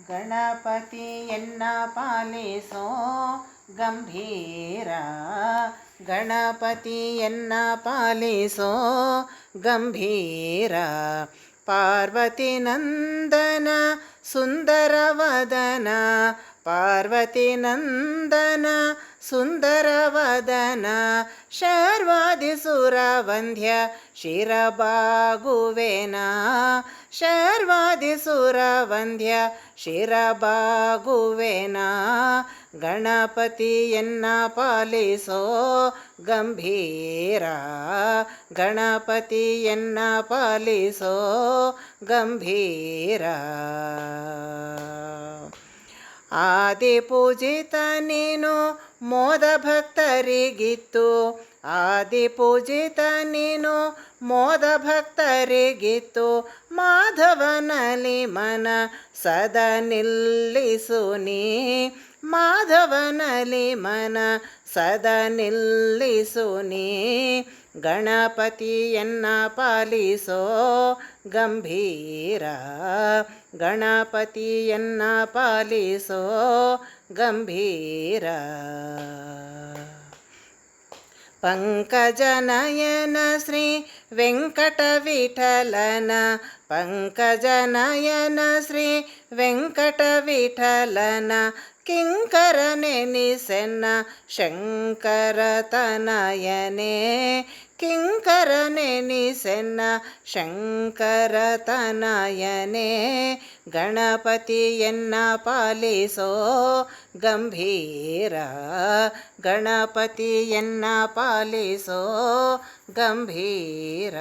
ಗಣಪತಿಯನ್ನ ಪಾಲಿಸೋ ಗಂಭೀರ, ಗಣಪತಿಯನ್ನ ಪಾಲಿಸೋ ಗಂಭೀರ. ಪಾರ್ವತಿ ನಂದನ ಸುಂದರವದನ, ಪಾರ್ವತಿ ನಂದನ ಸುಂದರವದನ. ಶರ್ವಾದಿಸುರ ವಂದ್ಯ ಶಿರಬಾಗುವೆನ, ಶರ್ವಾದಿಸುರ ವಂದ್ಯ ಶಿರಬಾಗುವೆನ. ಗಣಪತಿಯನ್ನ ಪಾಲಿಸೋ ಗಂಭೀರ, ಗಣಪತಿಯನ್ನ ಪಾಲಿಸೋ ಗಂಭೀರ. ಆದಿಪೂಜಿತ ನೀನು ಮೋದ ಭಕ್ತರಿಗಿತ್ತು, ಆದಿಪೂಜಿತ ನೀನು ಮೋದ ಭಕ್ತರಿಗಿತ್ತು. ಮಾಧವನಲ್ಲಿ ಮನ ಸದಾ ನಿಲ್ಲಿಸು ನೀ, ಮಾಧವನಲ್ಲಿ ಮನ ಸದಾ ನಿಲ್ಲಿಸು ನೀ. ಗಣಪತಿಯನ್ನ ಪಾಲಿಸೋ ಗಂಭೀರ, ಗಣಪತಿಯನ್ನ ಪಾಲಿಸೋ ಗಂಭೀರ. ಪಂಕಜನಯನ ಶ್ರೀ ವೆಂಕಟ ವಿಠಲನ, ಪಂಕಜನಯನ ಶ್ರೀ ವೆಂಕಟ ವಿಠಲನ. ಕಿಂಕರನೆನಿಸೆನ್ನ ಶಂಕರ ತನಯನೇ, ಕಿಂಕರನೆನಿಸೆನ್ನ ಶಂಕರ ತನಯನೇ. ಗಣಪತಿಯನ್ನ ಪಾಲಿಸೋ ಗಂಭೀರ, ಗಣಪತಿಯನ್ನ ಪಾಲಿಸೋ ಗಂಭೀರ.